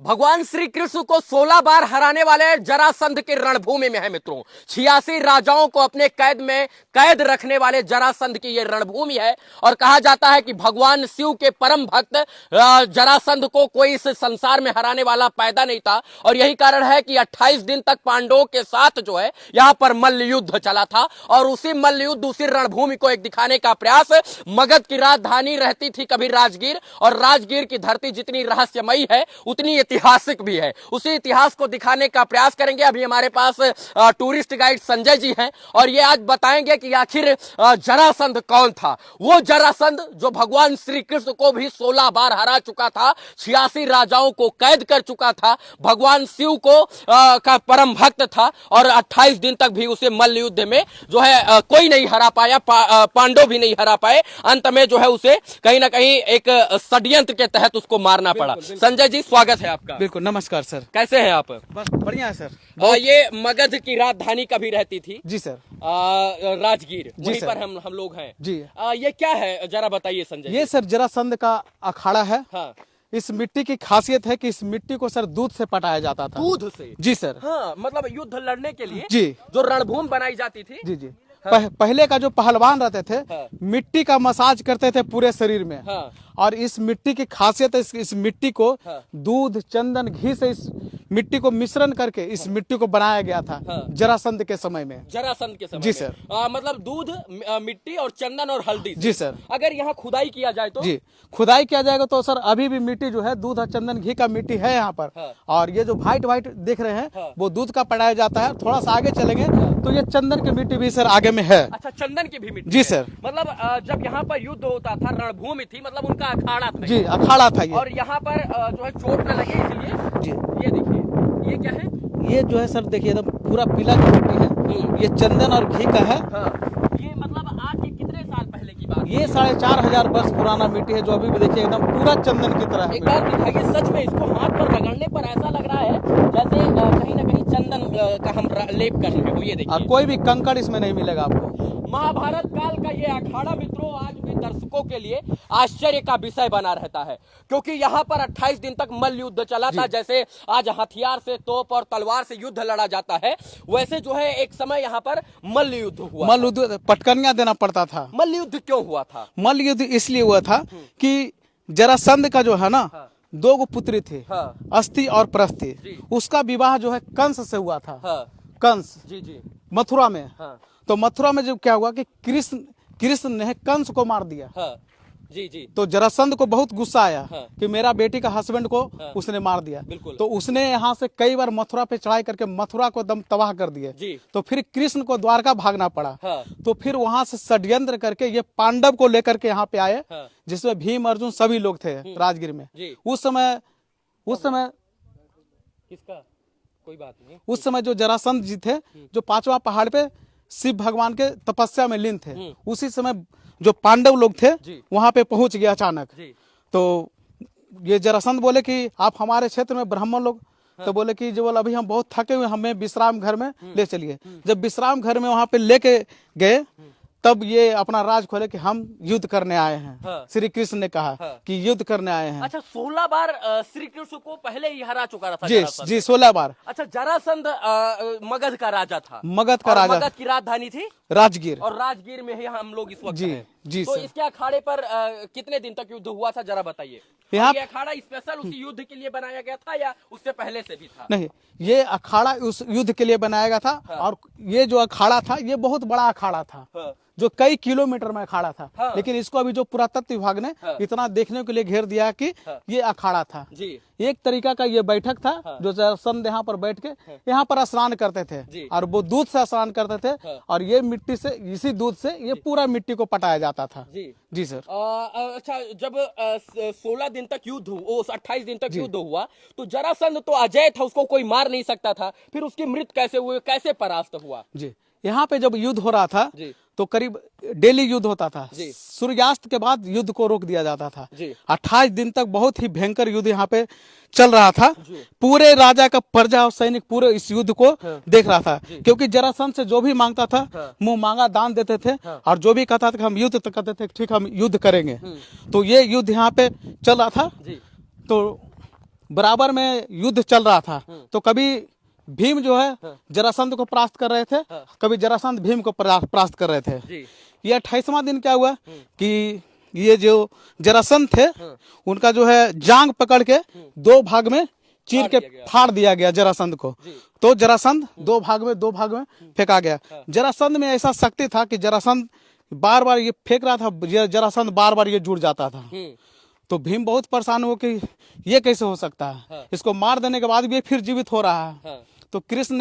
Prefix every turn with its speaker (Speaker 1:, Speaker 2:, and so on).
Speaker 1: भगवान श्री कृष्ण को 16 बार हराने वाले जरासंध की रणभूमि में है मित्रों। 86 राजाओं को अपने कैद में कैद रखने वाले जरासंध की यह रणभूमि है। और कहा जाता है कि भगवान शिव के परम भक्त जरासंध को कोई इस संसार में हराने वाला पैदा नहीं था। और यही कारण है कि 28 दिन तक पांडवों के साथ जो है यहां पर मल्ल युद्ध चला था। और उसी मल्ल युद्ध, उसी रणभूमि को एक दिखाने का प्रयास, मगध की राजधानी रहती थी कभी राजगीर, और राजगीर की धरती जितनी रहस्यमयी है उतनी ऐतिहासिक भी है। उसी इतिहास को दिखाने का प्रयास करेंगे। अभी हमारे पास टूरिस्ट गाइड संजय जी हैं और ये आज बताएंगे कि आखिर जरासंध कौन था। वो जरासंध जो भगवान श्री कृष्ण को भी 16 बार हरा चुका था, 86 राजाओं को कैद कर चुका था, भगवान शिव को का परम भक्त था और 28 दिन तक भी उसे मल्ल युद्ध में जो है कोई नहीं हरा पाया, पांडव भी नहीं हरा पाए। अंत में जो है उसे कहीं ना कहीं एक षड्यंत्र के तहत उसको मारना पड़ा। संजय जी, स्वागत है आपका।
Speaker 2: बिल्कुल, नमस्कार सर।
Speaker 1: कैसे हैं आप?
Speaker 2: बस बढ़िया है सर।
Speaker 1: ये मगध की राजधानी कभी रहती थी
Speaker 2: जी सर।
Speaker 1: राजगीर,
Speaker 2: जी
Speaker 1: वहीं
Speaker 2: सर।
Speaker 1: पर हम लोग हैं
Speaker 2: जी।
Speaker 1: ये क्या है जरा बताइए संजय
Speaker 2: ये
Speaker 1: जी।
Speaker 2: सर जरासंध का अखाड़ा है।
Speaker 1: हाँ,
Speaker 2: इस मिट्टी की खासियत है कि इस मिट्टी को सर दूध से पटाया जाता था।
Speaker 1: दूध से?
Speaker 2: जी सर।
Speaker 1: हाँ, मतलब युद्ध लड़ने के लिए
Speaker 2: जी
Speaker 1: जो रणभूमि बनाई जाती थी।
Speaker 2: जी जी। पहले का जो पहलवान रहते थे,
Speaker 1: हाँ।
Speaker 2: मिट्टी का मसाज करते थे पूरे शरीर में।
Speaker 1: हाँ।
Speaker 2: और इस मिट्टी की खासियत है, इस मिट्टी को
Speaker 1: हाँ।
Speaker 2: दूध, चंदन, घी से इस मिट्टी को मिश्रण करके इस मिट्टी को बनाया गया था।
Speaker 1: हाँ।
Speaker 2: जरासंध के समय में।
Speaker 1: जरासंध के समय
Speaker 2: जी
Speaker 1: में।
Speaker 2: सर।
Speaker 1: मतलब दूध, मिट्टी और चंदन और हल्दी से।
Speaker 2: जी सर।
Speaker 1: अगर यहाँ खुदाई किया जाए तो?
Speaker 2: जी, खुदाई किया जाएगा तो सर अभी भी मिट्टी जो है दूध और चंदन घी का मिट्टी है यहाँ पर।
Speaker 1: हाँ।
Speaker 2: और ये जो व्हाइट व्हाइट देख रहे हैं,
Speaker 1: हाँ।
Speaker 2: वो दूध का पटाया जाता है। थोड़ा सा आगे चलेंगे तो ये चंदन की मिट्टी भी सर आगे में है।
Speaker 1: अच्छा, चंदन की भी मिट्टी
Speaker 2: जी
Speaker 1: है।
Speaker 2: सर।
Speaker 1: मतलब जब यहाँ पर युद्ध होता था, रणभूमि थी, मतलब उनका अखाड़ा था।
Speaker 2: जी, अखाड़ा था ये।
Speaker 1: और यहाँ पर जो है चोट न लगे इसलिए।
Speaker 2: जी,
Speaker 1: ये देखिए, ये क्या है?
Speaker 2: ये जो है सर देखिए एकदम पूरा पीला की मिट्टी है। ये चंदन और घी का है।
Speaker 1: हाँ। ये मतलब आज के कितने साल पहले की बात?
Speaker 2: ये 4500 वर्ष पुराना मिट्टी है, जो अभी भी देखिए एकदम पूरा चंदन की तरह है।
Speaker 1: एक बार दिखाइए, सच में इसको हाथ पर रगड़ने पर ऐसा लग रहा है जैसे कहीं ना कहीं चंदन का हम लेप कर रहे हो। ये
Speaker 2: और
Speaker 1: देखिए,
Speaker 2: कोई भी कंकड़ इसमें नहीं मिलेगा आपको।
Speaker 1: महाभारत काल का ये अखाड़ा मित्रों आज भी दर्शकों के लिए आश्चर्य का विषय बना रहता है, क्योंकि यहाँ पर 28 दिन तक मल्ल युद्ध चला था। जैसे आज हथियार से, तोप और तलवार से युद्ध लड़ा जाता है, वैसे जो है एक समय यहाँ पर मल्ल युद्ध हुआ।
Speaker 2: मल्ल युद्ध पटकनियां देना पड़ता था।
Speaker 1: मल्ल युद्ध क्यों हुआ था?
Speaker 2: मल्ल युद्ध इसलिए हुआ था कि जरासंध का जो है ना,
Speaker 1: हाँ।
Speaker 2: 2 गो पुत्री थे,
Speaker 1: हाँ।
Speaker 2: अस्ति और प्रस्ति।
Speaker 1: जी।
Speaker 2: उसका विवाह जो है कंस से हुआ था।
Speaker 1: हाँ।
Speaker 2: कंस,
Speaker 1: जी जी।
Speaker 2: मथुरा में।
Speaker 1: हाँ।
Speaker 2: तो मथुरा में जब क्या हुआ कि कृष्ण ने कंस को मार दिया।
Speaker 1: हाँ। जी जी।
Speaker 2: तो जरासंध को बहुत गुस्सा आया
Speaker 1: हाँ।
Speaker 2: कि मेरा बेटी का हस्बैंड को
Speaker 1: हाँ।
Speaker 2: उसने मार दिया।
Speaker 1: बिल्कुल।
Speaker 2: तो उसने यहाँ से कई बार मथुरा पे चढ़ाई करके मथुरा को दम तबाह कर दिए।
Speaker 1: जी।
Speaker 2: तो फिर कृष्ण को द्वारका भागना पड़ा।
Speaker 1: हाँ।
Speaker 2: तो फिर वहां से षड्यंत्र करके ये पांडव को लेकर के यहाँ पे आए।
Speaker 1: हाँ।
Speaker 2: जिसमें भीम, अर्जुन सभी लोग थे राजगीर में।
Speaker 1: जी।
Speaker 2: उस समय
Speaker 1: किसका? कोई बात नहीं।
Speaker 2: उस समय जो जरासंध जी थे, जो 5वां पहाड़ पे शिव भगवान के तपस्या में लीन थे, उसी समय जो पांडव लोग थे
Speaker 1: जी।
Speaker 2: वहां पे पहुंच गया अचानक।
Speaker 1: जी।
Speaker 2: तो ये जरासंध बोले कि आप हमारे क्षेत्र में ब्राह्मण लोग। तो बोले कि जो बोला अभी हम बहुत थके हुए, हमें विश्राम घर में ले चलिए। जब विश्राम घर में वहां पे लेके गए, तब ये अपना राज खोले कि हम युद्ध करने आए हैं।
Speaker 1: हाँ।
Speaker 2: श्री कृष्ण ने कहा
Speaker 1: हाँ।
Speaker 2: कि युद्ध करने आए हैं।
Speaker 1: अच्छा, 16 बार श्री कृष्ण को पहले ही हरा चुका था
Speaker 2: जी
Speaker 1: जरासंध।
Speaker 2: जी, 16 बार।
Speaker 1: अच्छा, जरासंध मगध का राजा था।
Speaker 2: मगध का
Speaker 1: और
Speaker 2: राजा,
Speaker 1: मगध की राजधानी थी
Speaker 2: राजगीर।
Speaker 1: और राजगीर में ही हम लोग इस वक्त
Speaker 2: जी,
Speaker 1: हैं।
Speaker 2: जी
Speaker 1: तो
Speaker 2: सर।
Speaker 1: इसके अखाड़े पर कितने दिन तक युद्ध हुआ था जरा बताइए।
Speaker 2: यहाँ-
Speaker 1: ये अखाड़ा स्पेशल उसी युद्ध के लिए बनाया गया था या उससे पहले से भी था?
Speaker 2: नहीं, ये अखाड़ा उस युद्ध के लिए बनाया गया था।
Speaker 1: हाँ।
Speaker 2: और ये जो अखाड़ा था, ये बहुत बड़ा अखाड़ा था।
Speaker 1: हाँ।
Speaker 2: जो कई किलोमीटर में अखाड़ा था।
Speaker 1: हाँ।
Speaker 2: लेकिन इसको अभी जो पुरातत्व विभाग ने
Speaker 1: हाँ।
Speaker 2: इतना देखने के लिए घेर दिया कि
Speaker 1: हाँ।
Speaker 2: ये अखाड़ा था।
Speaker 1: जी।
Speaker 2: एक तरीका का ये बैठक था।
Speaker 1: हाँ।
Speaker 2: जो जरासंध यहाँ पर बैठ के यहाँ पर स्नान करते थे।
Speaker 1: जी।
Speaker 2: और वो दूध से स्नान करते थे।
Speaker 1: हाँ।
Speaker 2: और ये मिट्टी से, इसी दूध से ये पूरा मिट्टी को पटाया जाता था।
Speaker 1: जी।
Speaker 2: जी सर।
Speaker 1: अच्छा, जब 16 दिन तक युद्ध हुआ, 28 दिन तक युद्ध हुआ, तो जरासंध तो अजय था, उसको कोई मार नहीं सकता था। फिर उसकी मृत्यु कैसे हुई, कैसे परास्त हुआ?
Speaker 2: जी, यहाँ पे जब युद्ध हो रहा था
Speaker 1: जी।
Speaker 2: तो करीब डेली युद्ध होता था।
Speaker 1: जी।
Speaker 2: सूर्यास्त के बाद युद्ध को रोक दिया जाता था।
Speaker 1: जी।
Speaker 2: 28 दिन तक बहुत ही भयंकर युद्ध यहाँ पे चल रहा था।
Speaker 1: जी।
Speaker 2: पूरे राजा का प्रजा और सैनिक पूरे इस युद्ध को
Speaker 1: हाँ।
Speaker 2: देख रहा था।
Speaker 1: जी।
Speaker 2: क्योंकि जरासंध से जो भी मांगता था,
Speaker 1: हाँ।
Speaker 2: मुंह मांगा दान देते थे।
Speaker 1: हाँ।
Speaker 2: और जो भी कहता था कि हम युद्ध, तो कहते थे ठीक हम युद्ध करेंगे। तो ये युद्ध यहाँ पे चल रहा था।
Speaker 1: जी।
Speaker 2: तो बराबर में युद्ध चल रहा था। तो कभी भीम जो है जरासंध को परास्त कर रहे थे, कभी जरासंध भीम को परास्त कर रहे थे। ये 28वां दिन क्या हुआ कि ये जो जरासंध थे उनका जो है जांग पकड़ के 2 भाग में चीर के फाड़ दिया गया जरासंध को। तो जरासंध 2 भाग में फेंका गया। जरासंध में ऐसा शक्ति था कि जरासंध बार बार ये फेंक रहा था, जरासंध बार बार ये जुड़ जाता था। तो भीम बहुत परेशान हो कि ये कैसे हो सकता है, इसको मार देने के बाद भी ये फिर जीवित हो रहा है। तो कृष्ण ने